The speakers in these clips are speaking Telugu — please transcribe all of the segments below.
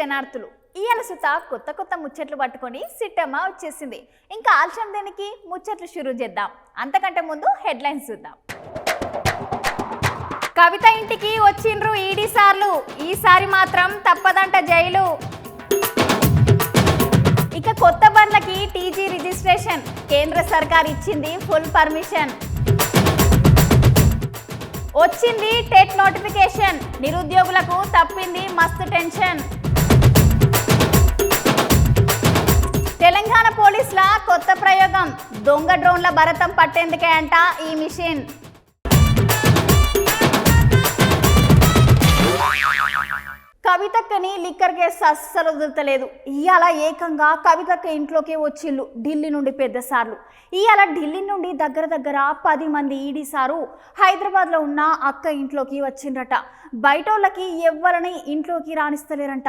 శనార్థులు ఇయాల సుత కొత్త కొత్త ముచ్చట్లు పట్టుకొని సిట్టమ్మ వచ్చేసింది. ఇంకా ఆలస్యం దేనికి, ముచ్చట్లు షురూ చేద్దాం. అంతకంటే ముందు హెడ్లైన్స్ చూద్దాం. కవిత ఇంటికి వచ్చిండ్రు ఈడీ సార్లు, ఈసారి మాత్రం తప్పదంట జైలు. ఇక కొత్త బండ్లకి టీజీ రిజిస్ట్రేషన్, కేంద్ర సర్కార్ ఇచ్చింది ఫుల్ పర్మిషన్. వచ్చింది టెట్ నోటిఫికేషన్, నిరుద్యోగులకు తప్పింది మస్తు టెన్షన్. తెలంగాణ పోలీసుల కొత్త ప్రయోగం, దొంగ డ్రోన్ల భరతం పట్టేందుకే అంట ఈ మిషన్. కవితక్కని లిక్కర్ కేసు అస్సలు వదులుతలేదు. ఇవాళ ఏకంగా కవితక్క ఇంట్లోకే వచ్చిళ్ళు ఢిల్లీ నుండి పెద్ద సార్లు. ఇవాళ ఢిల్లీ నుండి దగ్గర 10 మంది ఈడీ సారు హైదరాబాద్లో ఉన్న అక్క ఇంట్లోకి వచ్చిండ్రట. బయటోళ్ళకి ఎవ్వరని ఇంట్లోకి రాణిస్తలేరంట.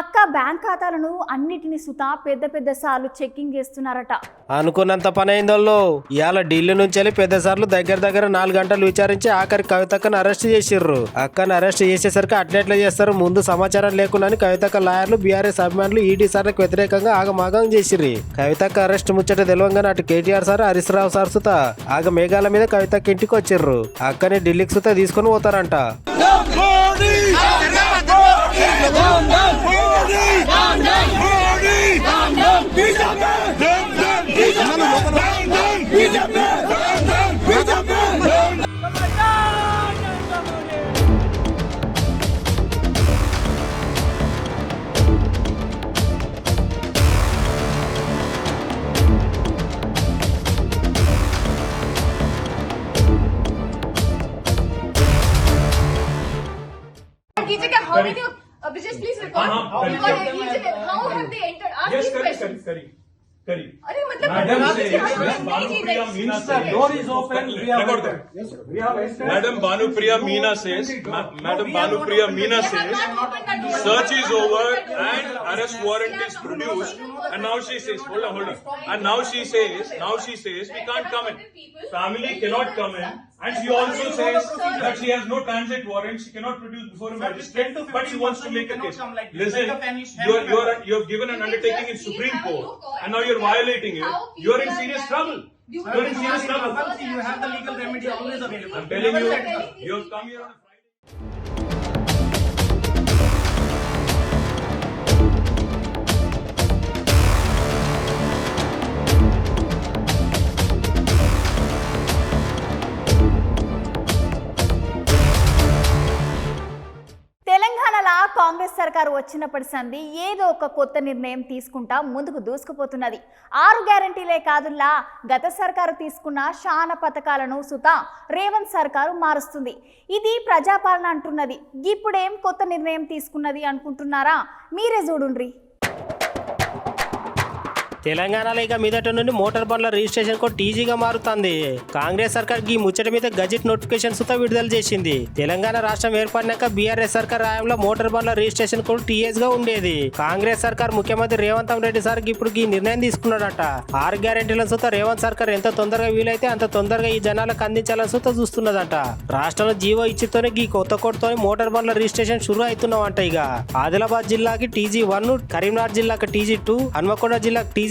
అక్క బ్యాంక్ ఖాతాలను అన్నిటిని సుతా పెద్ద సార్లు చెక్కింగ్ చేస్తున్నారట. అనుకున్నంత పని అయిందోళ్ళు. ఇవాళ ఢిల్లీ నుంచి వెళ్ళి పెద్ద సార్లు దగ్గర 4 గంటలు విచారించి ఆఖరి కవితక్కను అరెస్ట్ చేసిర్రు. అక్కను అరెస్ట్ చేసేసరికి అట్లెట్లా చేస్తారు, ముందు సమాచారం లేకుండా కవితక్క లాయర్లు బీఆర్ఎస్ అభిమానులు ఈడీ సార్లకు వ్యతిరేకంగా ఆగమాగం చేసిర్రు. కవితక్క అరెస్ట్ ముచ్చట తెలవంగానే అటు కేటీఆర్ సార్, హరీష్ రావు సార్ సుత ఆగ మేఘాల మీద కవితక్క ఇంటికి వచ్చిర్రు. అక్కని ఢిల్లీకి సుత తీసుకొని పోతారంట. Just please record. How have they entered? Ask these questions. अरे मतलब door is open. We have Madam Bhanupriya Meena says, search is over and arrest warrant is produced, and now she says, hold on, and now she says we can't come in. Family cannot come in, and she also says that she has no transit warrant, she cannot produce before a magistrate, but she wants to make a case. Listen, you have given an undertaking in Supreme Court, and now you're violating it. You're in serious trouble. You're in serious trouble. You have the legal remedy always available. I'm telling you, you have come here on a Friday. తెలంగాణలో కాంగ్రెస్ సర్కారు వచ్చినప్పటి సంది ఏదో ఒక కొత్త నిర్ణయం తీసుకుంటా ముందుకు దూసుకుపోతున్నది. 6 గ్యారంటీలే కాదుల్లా, గత సర్కారు తీసుకున్న శాన పథకాలను సుత రేవంత్ సర్కారు మారుస్తుంది. ఇది ప్రజాపాలన అంటున్నది. ఇప్పుడేం కొత్త నిర్ణయం తీసుకున్నది అనుకుంటున్నారా? మీరే చూడుండ్రి. తెలంగాణలో ఇక మీదట నుండి మోటార్ బండ్ల రిజిస్ట్రేషన్ కోడ్ టీజీగా మారుతుంది. కాంగ్రెస్ సర్కార్ ఈ ముచ్చట మీద గజెట్ నోటిఫికేషన్ సుతా విడుదల చేసింది. తెలంగాణ రాష్ట్రం ఏర్పడినాక బీఆర్ఎస్ సర్కార్ హయాంలో మోటార్ బండ్ల రిజిస్ట్రేషన్ కోడ్ టీఎస్ గా ఉండేది. కాంగ్రెస్ సర్కార్ ముఖ్యమంత్రి రేవంత్ రెడ్డి సార్ ఇప్పుడు ఈ నిర్ణయం తీసుకున్నాడట. 6 గ్యారెంటీలను సుతా రేవంత్ సర్కార్ ఎంత తొందరగా వీలైతే అంత తొందరగా ఈ జనాలకు అందించాలని సుతా చూస్తున్నదట. రాష్ట్రంలో జీవో ఇచ్చితోనే ఈ కొత్త కోడ్తో మోటార్ బండ్ల రిజిస్ట్రేషన్ షురూ అవుతున్నామంట. ఇక ఆదిలాబాద్ జిల్లాకి టీజీ1, కరీంనగర్ జిల్లాకి టీజీ2, హన్మకొండ జిల్లాకి టీజీ3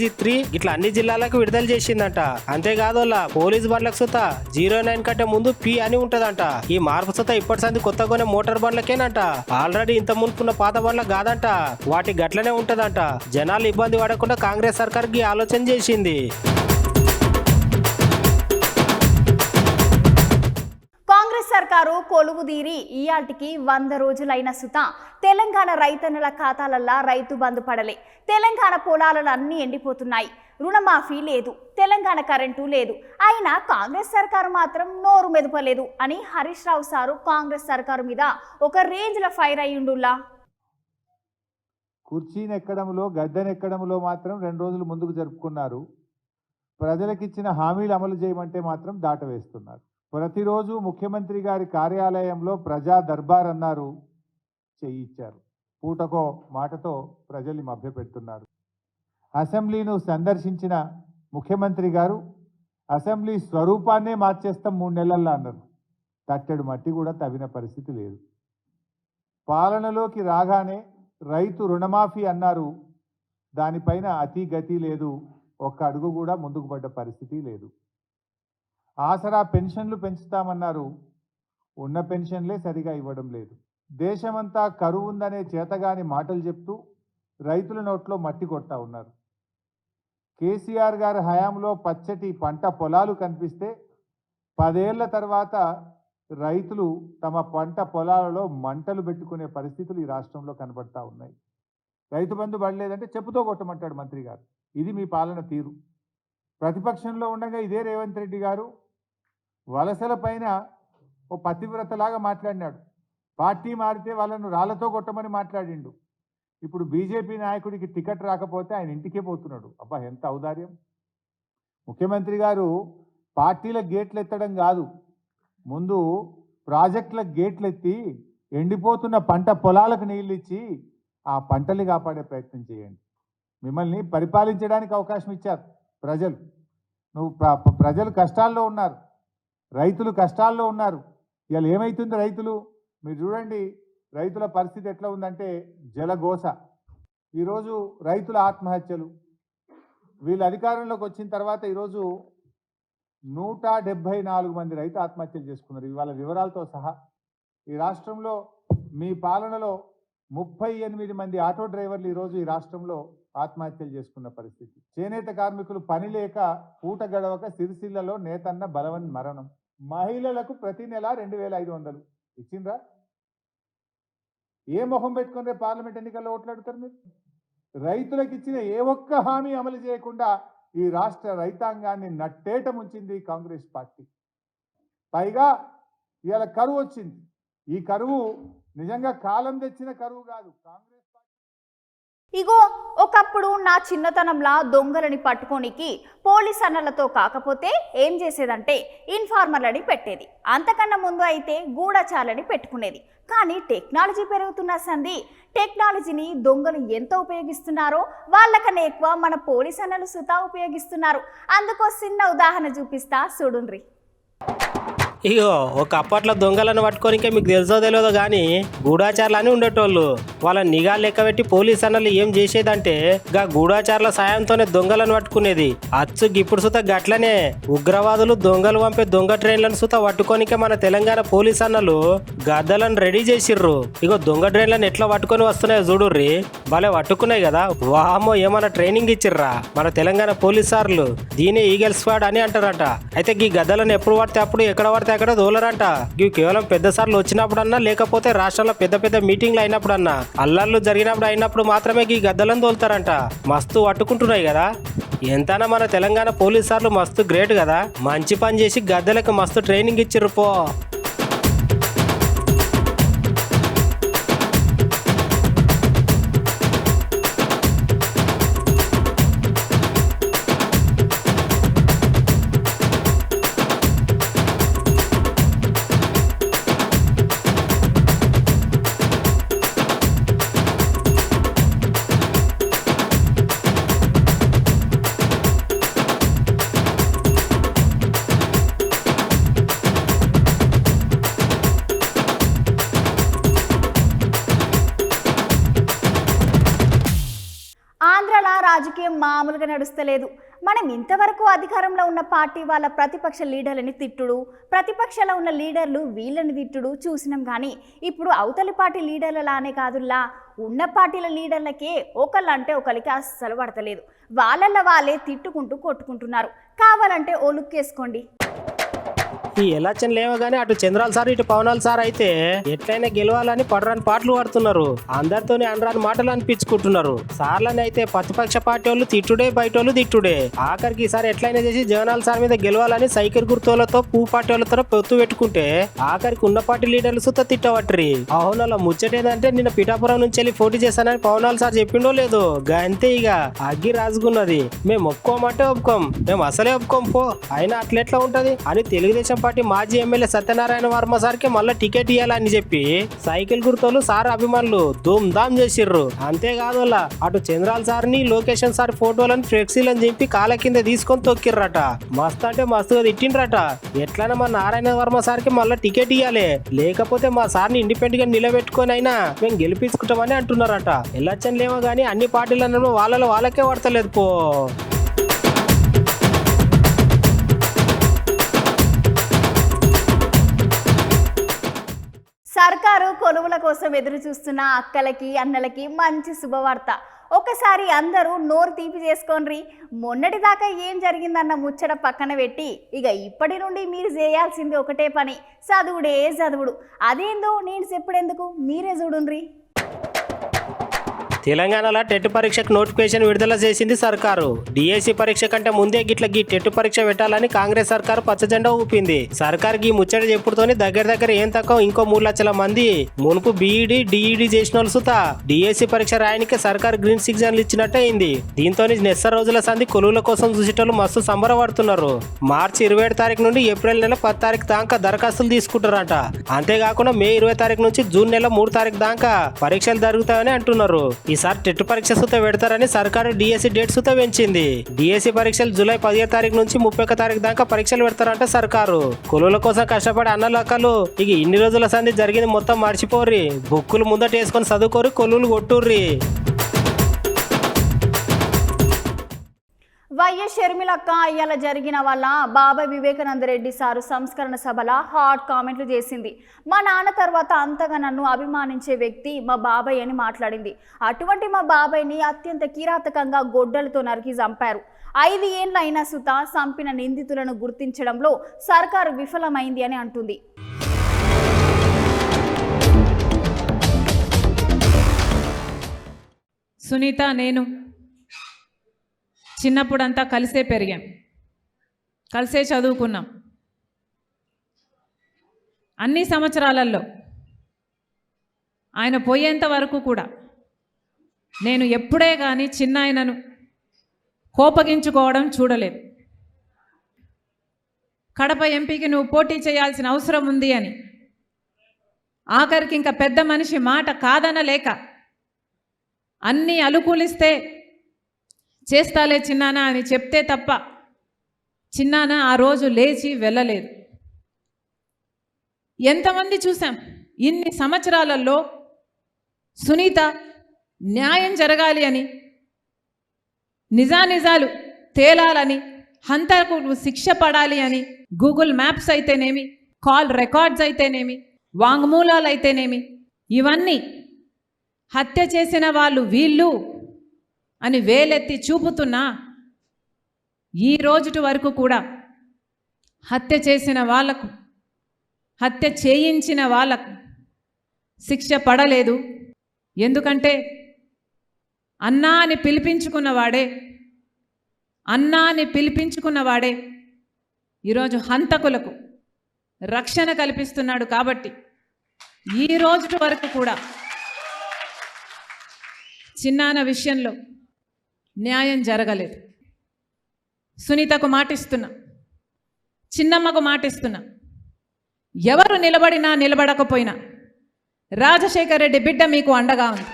ఇట్లా అన్ని జిల్లాలకు విడుదల చేసిందంట. అంతేకాదు పోలీస్ బండ్లకు సుత 09 కంటే ముందు పి అని ఉంటదంట. ఈ మార్పు సుత ఇప్పటి సంది కొత్తగానే మోటార్ బండ్లకేనంట. ఆల్రెడీ ఇంత మునుకున్న పాత బండ్లకు కాదంట, వాటి గట్లనే ఉంటదంట. జనాలు ఇబ్బంది పడకుండా కాంగ్రెస్ సర్కార్ ఈ ఆలోచన చేసింది. కాంగ్రెస్ సర్కారు కొలువుదీరి ఇయాటికి 100 రోజులైన సుత తెలంగాణ రైతన్నల ఖాతాలల్లా రైతు బంధు పడలే. తెలంగాణ పొలాలలో అన్నీ ఎండిపోతున్నాయి. రుణమాఫీ లేదు, తెలంగాణ కరెంటు లేదు. అయినా కాంగ్రెస్ సర్కారు మాత్రం నోరు మెదపలేదు అని హరీష్ రావు సారు కాంగ్రెస్ సర్కారు మీద ఒక రేంజ్లో ఫైర్ అయ్యిండుల్లా. కుర్చీనెక్కడంలో గద్దెనెక్కడంలో మాత్రం 2 రోజులు ముందుకు జరుపుకున్నారు. ప్రజలకిచ్చిన హామీలు అమలు చేయమంటే మాత్రం దాటవేస్తున్నారు. ప్రతిరోజు ముఖ్యమంత్రి గారి కార్యాలయంలో ప్రజా దర్బార్ అన్నారు, చేయించారు. పూటకో మాటతో ప్రజల్ని మభ్యపెడుతున్నారు. అసెంబ్లీను సందర్శించిన ముఖ్యమంత్రి గారు అసెంబ్లీ స్వరూపాన్నే మార్చేస్తాం 3 నెలల్లో అన్నారు. తట్టెడు మట్టి కూడా తవ్విన పరిస్థితి లేదు. పాలనలోకి రాగానే రైతు రుణమాఫీ అన్నారు, దానిపైన అతి గతి లేదు, ఒక్క అడుగు కూడా ముందుకు పడ్డ పరిస్థితి లేదు. ఆసరా పెన్షన్లు పెంచుతామన్నారు, ఉన్న పెన్షన్లే సరిగా ఇవ్వడం లేదు. దేశమంతా కరువు ఉందనే చేతగాని మాటలు చెప్తూ రైతుల నోట్లో మట్టి కొడతా ఉన్నారు. కేసీఆర్ గారి హయాంలో పచ్చటి పంట పొలాలు కనిపిస్తే 10 ఏళ్ల తర్వాత రైతులు తమ పంట పొలాలలో మంటలు పెట్టుకునే పరిస్థితులు ఈ రాష్ట్రంలో కనబడతా ఉన్నాయి. రైతు బంధు పడలేదంటే చెప్పుతో కొట్టమంటాడు మంత్రి గారు. ఇది మీ పాలన తీరు. ప్రతిపక్షంలో ఉండగా ఇదే రేవంత్ రెడ్డి గారు వలసల పైన ఓ పతివ్రతలాగా మాట్లాడినాడు. పార్టీ మారితే వాళ్ళను రాళ్లతో కొట్టమని మాట్లాడిండు. ఇప్పుడు బీజేపీ నాయకుడికి టికెట్ రాకపోతే ఆయన ఇంటికే పోతున్నాడు. అబ్బా, ఎంత ఔదార్యం! ముఖ్యమంత్రి గారు పార్టీల గేట్లు ఎత్తడం కాదు, ముందు ప్రాజెక్టుల గేట్లు ఎత్తి ఎండిపోతున్న పంట పొలాలకు నీళ్ళు ఇచ్చి ఆ పంటల్ని కాపాడే ప్రయత్నం చేయండి. మిమ్మల్ని పరిపాలించడానికి అవకాశం ఇచ్చారు ప్రజలు. ప్రజలు కష్టాల్లో ఉన్నారు, రైతులు కష్టాల్లో ఉన్నారు. ఇవాళ ఏమవుతుంది రైతులు? మీరు చూడండి, రైతుల పరిస్థితి ఎట్లా ఉందంటే జలగోస. ఈరోజు రైతుల ఆత్మహత్యలు. వీళ్ళు అధికారంలోకి వచ్చిన తర్వాత ఈరోజు 174 మంది రైతు ఆత్మహత్యలు చేసుకున్నారు. ఇవాళ వివరాలతో సహా ఈ రాష్ట్రంలో మీ పాలనలో 38 మంది ఆటో డ్రైవర్లు ఈరోజు ఈ రాష్ట్రంలో ఆత్మహత్యలు చేసుకున్న పరిస్థితి. చేనేత కార్మికులు పని లేక పూట గడవక సిరిసిల్లలో నేతన్న బలవన్ మరణం. మహిళలకు ప్రతి నెల 2500 ఇచ్చిండ్రా? ఏ మొహం పెట్టుకుని పార్లమెంట్ ఎన్నికల్లో ఓట్లాడుతారు మీరు? రైతులకు ఇచ్చిన ఏ ఒక్క హామీ అమలు చేయకుండా ఈ రాష్ట్ర రైతాంగాన్ని నట్టేట ముంచింది కాంగ్రెస్ పార్టీ. పైగా ఇవాళ కరువు వచ్చింది. ఈ కరువు నిజంగా కాలం తెచ్చిన కరువు కాదు. కాంగ్రెస్ పార్టీ ఇగో ఒకప్పుడు నా చిన్నతనంలా దొంగలని పట్టుకోనికి పోలీస్ అన్నలతో కాకపోతే ఏం చేసేదంటే ఇన్ఫార్మర్లని పెట్టేది. అంతకన్నా ముందు అయితే గూఢచారులని పెట్టుకునేది. కానీ టెక్నాలజీ పెరుగుతున్న సంది టెక్నాలజీని దొంగలు ఎంత ఉపయోగిస్తున్నారో వాళ్ళకన్నా ఎక్కువ మన పోలీస్ అన్నలు సుతా ఉపయోగిస్తున్నారు. అందుకో చిన్న ఉదాహరణ చూపిస్తా, చూడుండ్రి. ఇగో ఒక అప్పట్లో దొంగలను పట్టుకోనికే మీకు తెలుసో తెలియదో కానీ గూఢాచారులు అని ఉండేటోళ్ళు. వాళ్ళ నిఘా లెక్క పెట్టి పోలీస్ అన్నలు ఏం చేసేదంటే గా గూఢాచారుల సాయంతోనే దొంగలను పట్టుకునేది. అచ్చు గిప్పుడు సుత గట్లనే ఉగ్రవాదులు దొంగలు పంపే దొంగ ట్రైన్లను సుత పట్టుకోనికే మన తెలంగాణ పోలీస్ అన్నలు గద్దలను రెడీ చేసిర్రు. ఇగో దొంగ ట్రైన్లను ఎట్లా పట్టుకొని వస్తున్నాయో చూడుర్రి. భలే పట్టుకున్నాయి కదా. వామో, ఏమన్నా ట్రైనింగ్ ఇచ్చిర్రా మన తెలంగాణ పోలీస్ సార్లు. దీనే ఈగల్ స్క్వాడ్ అని అంటారట. అయితే ఈ గద్దలను ఎప్పుడు పడితే అప్పుడు ఎక్కడ పడితే అక్కడ దోలరంట. ఇవి కేవలం పెద్ద సార్లు వచ్చినప్పుడన్నా లేకపోతే రాష్ట్రంలో పెద్ద పెద్ద మీటింగ్లు అయినప్పుడన్నా అల్లర్లు జరిగినప్పుడు అయినప్పుడు మాత్రమే ఈ గద్దలను దోలుతారంట. మస్తు పట్టుకుంటున్నాయి కదా. ఎంతనా మన తెలంగాణ పోలీస్ సార్లు మస్తు గ్రేట్ కదా. మంచి పని చేసి గద్దలకు మస్తు ట్రైనింగ్ ఇచ్చిర్రు పో. ఆంధ్రలో రాజకీయం మామూలుగా నడుస్తలేదు. మనం ఇంతవరకు అధికారంలో ఉన్న పార్టీ వాళ్ళ ప్రతిపక్ష లీడర్లని తిట్టుడు, ప్రతిపక్షంలో ఉన్న లీడర్లు వీళ్ళని తిట్టుడు చూసినాం. కానీ ఇప్పుడు అవతలి పార్టీ లీడర్లలానే కాదుల్లా, ఉన్న పార్టీల లీడర్లకే ఒకళ్ళంటే ఒకరికి అస్సలు పడతలేదు. వాళ్ళల్లో వాళ్ళే తిట్టుకుంటూ కొట్టుకుంటున్నారు. కావాలంటే ఓ లుక్ వేసుకోండి. ఈ ఎలక్షన్లు ఏమో గానీ అటు చంద్రాల సార్ ఇటు పవనాల సార్ అయితే ఎట్లయినా గెలవాలని పడరాని పాటలు పడుతున్నారు. అందరితోనే అనరాని మాటలు అనిపించుకుంటున్నారు. సార్లని అయితే ప్రతిపక్ష పార్టీ వాళ్ళు తిట్టుడే, బయట వాళ్ళు తిట్టుడే. ఆఖరికి ఈసారి ఎట్లయినా చేసి జగనాల్ సార్ మీద గెలవాలని సైకిల్ గుర్తులతో పువ్వు పార్టీ వాళ్ళతో పొత్తు పెట్టుకుంటే ఆఖరికి ఉన్న పార్టీ లీడర్లు సుత తిట్టవట్రి. అవునలా ముచ్చటేదంటే నిన్న పిఠాపురం నుంచి వెళ్ళి పోటీ చేస్తానని పవనాల సార్ చెప్పిండో లేదో అంతే. ఇక అగ్గి రాజుకున్నది. మేము ఒప్పుకోమంటే ఒప్పుకోం, మేము అసలే ఒప్పుకోం పో. అయినా అట్లెట్లా ఉంటది అని తెలుగుదేశం పార్టీ మాజీ ఎమ్మెల్యే సత్యనారాయణ వర్మ సార్కి మళ్ళీ టికెట్ ఇవ్వాలని చెప్పి సైకిల్ గుర్తోలు సార్ అభిమానులు ధూమ్ ధామ్ చేసిర్రు. అంతేకాదు అటు చంద్రాల్ సార్ని లోకేషన్ సార్ ఫోటోలను ఫ్లెక్సీలను చింపి కాళ్ళ కింద తీసుకొని తొక్కిర్రట. మస్తు అంటే మస్తుగా తిట్టిండ్రట. ఎట్లైనా మా నారాయణ వర్మ సార్కి మళ్ళీ టికెట్ ఇవ్వాలి, లేకపోతే మా సార్ని ఇండిపెండెంట్ గా నిలబెట్టుకొని అయినా మేము గెలిపించుకుంటామని అంటున్నారట. ఎలక్షన్లేమో గానీ అన్ని పార్టీలను వాళ్ళకే పడతలేదు పో. సర్కారు కొలువుల కోసం ఎదురు చూస్తున్న అక్కలకి అన్నలకి మంచి శుభవార్త. ఒకసారి అందరూ నోరు తీపి చేసుకోండి. మొన్నటిదాకా ఏం జరిగిందన్న ముచ్చట పక్కన పెట్టి ఇక ఇప్పటి నుండి మీరు చేయాల్సింది ఒకటే పని, చదువుడే చదువుడు. అదేందో నేను చెప్పడెందుకు, మీరే చూడుండ్రి. తెలంగాణలో టెట్ పరీక్షకు నోటిఫికేషన్ విడుదల చేసింది సర్కారు. డిఎస్సి పరీక్ష కంటే ముందే గిట్ల గీ టెట్ పరీక్ష పెట్టాలని కాంగ్రెస్ సర్కారు పచ్చజెండా ఊపింది. సర్కారు గీ ముచ్చట చెప్పుడుతోని దగ్గర ఏం తక్కువ ఇంకో 3 లక్షల మంది మునుపు బీఈడి డిఈడి చేసిన వాళ్ళు సుతా డిఎస్సి పరీక్ష రాయడానికి సర్కారు గ్రీన్ సిగ్నల్ ఇచ్చినట్టు అయింది. దీంతో నెల రోజుల సంది కొలువుల కోసం చూసేటోళ్ళు మస్తు సంబరపడుతున్నారు. మార్చి 27 తారీఖు నుండి ఏప్రిల్ నెల 10 తారీఖు దాకా దరఖాస్తులు తీసుకుంటారట. అంతేకాకుండా మే 20 తారీఖు నుంచి జూన్ నెల 3 తారీఖు దాకా పరీక్షలు జరుగుతాయని అంటున్నారు. ఈసారి టెట్ పరీక్ష సుత పెడతారని సర్కారు డిఎస్సి డేట్ సుత పెంచింది. డిఎస్సి పరీక్షలు జూలై 15 తారీఖు నుంచి 31 తారీఖు దాకా పరీక్షలు పెడతారంట సర్కారు. కొలువుల కోసం కష్టపడి అన్నలక్కలు ఇక ఇన్ని రోజుల సంది జరిగింది మొత్తం మర్చిపోర్రి. బుక్కులు ముందట వేసుకొని చదువుకోరి, కొలువులు కొట్టుర్రి. వైఎస్ షర్మిలక్క ఇయ్యాల జరిగిన వల్ల బాబాయ్ వివేకానంద రెడ్డి సారు సంస్కరణ సభల హాట్ కామెంట్లు చేసింది. మా నాన్న తర్వాత అంతగా నన్ను అభిమానించే వ్యక్తి మా బాబాయ్ అని మాట్లాడింది. అటువంటి మా బాబాయ్ని అత్యంత కిరాతకంగా గొడ్డలతో నరికి చంపారు. 5 ఏళ్ల అయినా సుత చంపిన నిందితులను గుర్తించడంలో సర్కారు విఫలమైంది అని అంటుంది. సునీత నేను చిన్నప్పుడంతా కలిసే పెరిగాం, కలిసే చదువుకున్నాం. అన్ని సంవత్సరాలలో ఆయన పోయేంత వరకు కూడా నేను ఎప్పుడే కానీ చిన్న ఆయనను కోపగించుకోవడం చూడలేదు. కడప ఎంపీకి నువ్వు పోటీ చేయాల్సిన అవసరం ఉంది అని, ఆఖరికి ఇంకా పెద్ద మనిషి మాట కాదనలేక అన్నీ అనుకూలిస్తే చేస్తాలే చిన్నానా అని చెప్తే తప్ప చిన్నానా ఆ రోజు లేచి వెళ్ళలేదు. ఎంతమంది చూసాం ఇన్ని సంవత్సరాలలో సునీత న్యాయం జరగాలి అని, నిజానిజాలు తేలాలని, హంతకులకు శిక్ష పడాలి అని గూగుల్ మ్యాప్స్ అయితేనేమి, కాల్ రికార్డ్స్ అయితేనేమి, వాంగ్మూలాలు అయితేనేమి, ఇవన్నీ హత్య చేసిన వాళ్ళు వీళ్ళు అని వేలెత్తి చూపుతున్నా ఈ రోజుటి వరకు కూడా హత్య చేసిన వాళ్లకు, హత్య చేయించిన వాళ్లకు శిక్ష పడలేదు. ఎందుకంటే అన్నా అని పిలిపించుకున్నవాడే ఈరోజు హంతకులకు రక్షణ కల్పిస్తున్నాడు. కాబట్టి ఈ రోజుటి వరకు కూడా చిన్నాన విషయంలో న్యాయం జరగలేదు. సునీతకు మాటిస్తున్నా, చిన్నమ్మకు మాటిస్తున్నా, ఎవరు నిలబడినా నిలబడకపోయినా రాజశేఖర్ రెడ్డి బిడ్డ మీకు అండగా ఉంది.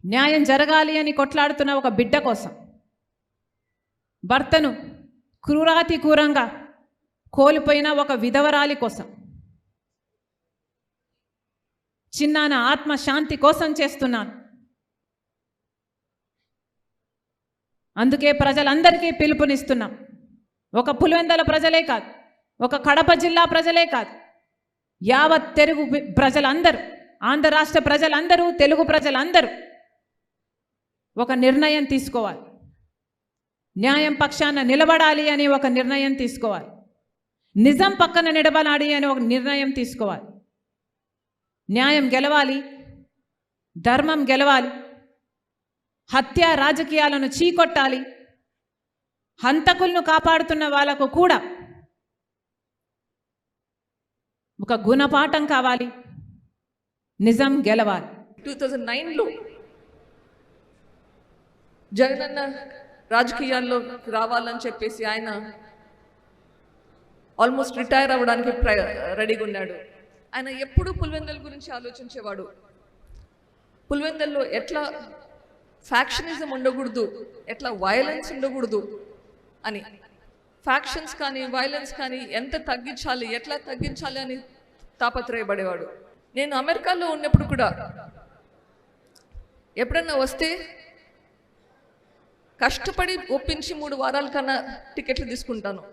న్యాయం జరగాలి అని కొట్లాడుతున్న ఒక బిడ్డ కోసం, భర్తను క్రూరాతి క్రూరంగా కోల్పోయిన ఒక విధవరాలి కోసం, చిన్నాన ఆత్మశాంతి కోసం చేస్తున్నాను. అందుకే ప్రజలందరికీ పిలుపునిస్తున్నాం. ఒక పులివెందుల ప్రజలే కాదు, ఒక కడప జిల్లా ప్రజలే కాదు, యావత్ తెలుగు ప్రజలందరూ, ఆంధ్ర రాష్ట్ర ప్రజలందరూ, తెలుగు ప్రజలందరూ ఒక నిర్ణయం తీసుకోవాలి. న్యాయం పక్షాన నిలబడాలి అని ఒక నిర్ణయం తీసుకోవాలి. నిజం పక్కన నిలబడాలి అని ఒక నిర్ణయం తీసుకోవాలి. న్యాయం గెలవాలి, ధర్మం గెలవాలి, హత్య రాజకీయాలను చీకొట్టాలి, హంతకులను కాపాడుతున్న వాళ్ళకు కూడా ఒక గుణపాఠం కావాలి, నిజం గెలవాలి. 2009లో జగనన్న రాజకీయాల్లో రావాలని చెప్పేసి ఆయన ఆల్మోస్ట్ రిటైర్ అవ్వడానికి రెడీగా ఉన్నాడు. ఆయన ఎప్పుడూ పులివెందుల గురించి ఆలోచించేవాడు. పులివెందుల్లో ఎట్లా ఫ్యాక్షనిజం ఉండకూడదు, ఎట్లా వైలెన్స్ ఉండకూడదు అని, ఫ్యాక్షన్స్ కానీ వైలెన్స్ కానీ ఎంత తగ్గించాలి, ఎట్లా తగ్గించాలి అని తాపత్రయపడేవాడు. నేను అమెరికాలో ఉన్నప్పుడు కూడా ఎప్పుడన్నా వస్తే కష్టపడి ఒప్పించి 3 వారాల కన్నా టికెట్లు తీసుకుంటాను,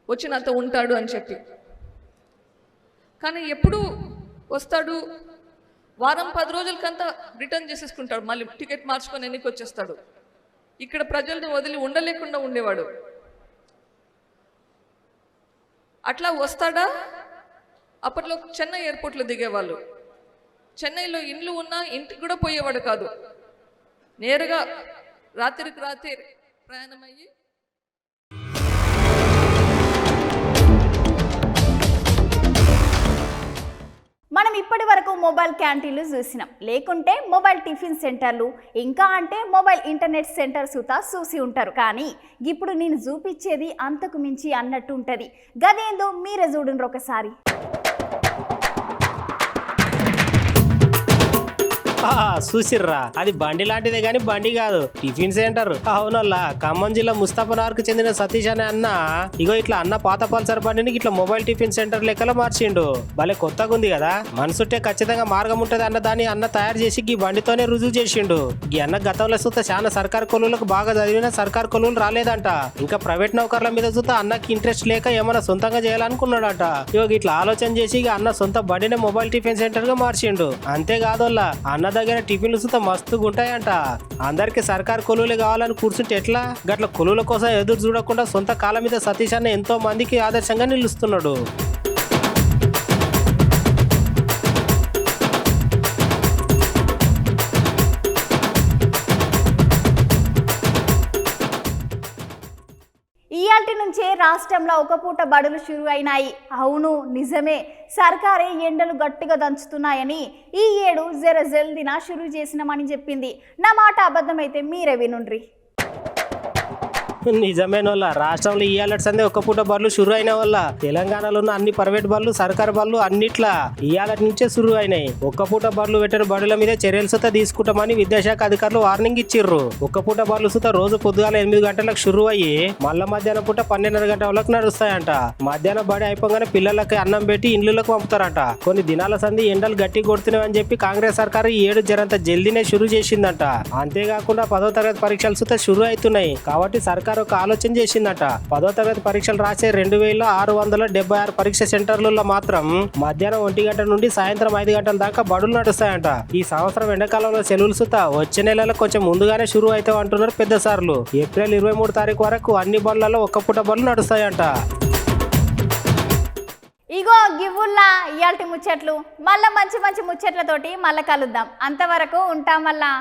వచ్చి నాతో ఉంటాడు అని చెప్పి. కానీ ఎప్పుడు వస్తాడు, వారం 10 రోజులకంతా రిటర్న్ చేసేసుకుంటాడు, మళ్ళీ టికెట్ మార్చుకొని ఎన్నికి వచ్చేస్తాడు. ఇక్కడ ప్రజలను వదిలి ఉండలేకుండా ఉండేవాడు. అట్లా వస్తాడా? అప్పట్లో చెన్నై ఎయిర్పోర్ట్లో దిగేవాళ్ళు. చెన్నైలో ఇండ్లు ఉన్నా ఇంటికి కూడా పోయేవాడు కాదు, నేరుగా రాత్రికి రాత్రి ప్రయాణమయ్యి మనం ఇప్పటి వరకు మొబైల్ క్యాంటీన్లు చూసినాం, లేకుంటే మొబైల్ టిఫిన్ సెంటర్లు, ఇంకా అంటే మొబైల్ ఇంటర్నెట్ సెంటర్ సుతా చూసి ఉంటారు. కానీ ఇప్పుడు నేను చూపించేది అంతకు మించి అన్నట్టు ఉంటుంది. గదేందో మీరే చూడండి ఒకసారి. చూసిర్రా, అది బండి లాంటిదే గాని బండి కాదు, టిఫిన్ సెంటర్. అవునల్లా, ఖమ్మం జిల్లా ముస్తాఫనగర్ కు చెందిన సతీష్ అనే అన్న ఇగో ఇట్లా అన్న పాత పల్సర్ బండిని ఇట్లా మొబైల్ టిఫిన్ సెంటర్ లెక్కలో మార్చిండు. భలే కొత్తగా ఉంది కదా. మనసుంటే ఖచ్చితంగా మార్గం ఉంటది అన్న దాన్ని అన్న తయారు చేసి ఈ బండితోనే రుజువు చేసిండు. ఈ అన్న గతంలో చూస్తే చాలా సర్కారు కొలువులకు బాగా చదివిన సర్కారు కొలువులు రాలేదంట. ఇంకా ప్రైవేట్ నౌకర్ల మీద చూస్తే అన్నకి ఇంట్రెస్ట్ లేక ఏమైనా సొంతంగా చేయాలనుకున్నాడట. ఇగో ఇట్లా ఆలోచన చేసి అన్న సొంత బండిని మొబైల్ టిఫిన్ సెంటర్ గా మార్చిండు. అంతేకాదోల్లా, అన్న దగ్గర టిఫిన్లు సుతా మస్తుగా ఉంటాయంట. అందరికి సర్కారు కొలువులు కావాలని కూర్చుంటే ఎట్లా? గట్ల కొలువుల కోసం ఎదురు చూడకుండా సొంత కాళ్ళ మీద సతీష్ అన్న ఎంతో మందికి ఆదర్శంగా నిలుస్తున్నాడు. ఇయాల్టి నుంచే రాష్ట్రంలో ఒక పూట బడులు షురు అయినాయి. అవును, నిజమే, సర్కారే ఎండలు గట్టిగా దంచుతున్నాయని ఈ ఏడు జల్దిన షురు చేసినామని చెప్పింది. నా మాట అబద్ధమైతే మీరే వినుండ్రి. నిజమేనోళ్ళ, రాష్ట్రంలో ఇయ్యాలటి సందే ఒక్క పూట బళ్ళు షురు అయిన వల్ల తెలంగాణలో ఉన్న అన్ని ప్రైవేట్ బళ్ళు, సర్కారు బళ్ళు అన్నిట్లా ఇయ్యాలటి నుంచే షురు అయినాయి. ఒక్క పూట బళ్ళు పెట్టిన బడుల మీద చర్యలు సుతా తీసుకుంటామని విద్యాశాఖ అధికారులు వార్నింగ్ ఇచ్చిర్రు. ఒక్క పూట బళ్ళు సుతా రోజు పొద్దుగాల 8 గంటలకు షురు అయ్యి మళ్ళా మధ్యాహ్నం పూట 12:30 గంటలకు నడుస్తాయంట. మధ్యాహ్నం బడి అయిపోగానే పిల్లలకి అన్నం పెట్టి ఇండ్లకు పంపుతారంట. కొన్ని దినాల సంది ఎండలు గట్టి కొడుతున్నాయని చెప్పి కాంగ్రెస్ సర్కారు ఈ ఏడు జరంత జల్దీనే షురు చేసిందంట. అంతేకాకుండా 10వ తరగతి పరీక్షలు సుతా షురు అవుతున్నాయి కాబట్టి సర్కారు ఒక ఆలోచన చేసిందట. 10వ తరగతి పరీక్షలు రాసే 2676 పరీక్ష సెంటర్లలో మాత్రం మధ్యాహ్నం 1 గంట నుండి సాయంత్రం 5 గంటల దాకా బడులు నడుస్తాయంట. ఈ సంవత్సరం ఎండాకాలంలో సెలవులు సుతా వచ్చే నెలలో కొంచెం ముందుగానే షురు అవుతాయి అంటున్నారు పెద్ద సార్లు. ఏప్రిల్ 23 తారీఖు వరకు అన్ని బడులలో ఒక్క పూట బడులు నడుస్తాయంట. ఇగో గివ్వుల్లా ఇయాల్టి ముచ్చట్లు. మళ్ళా మంచి మంచి ముచ్చట్లతోటి మళ్ళా కలుద్దాం. అంతవరకు ఉంటాం. మళ్ళా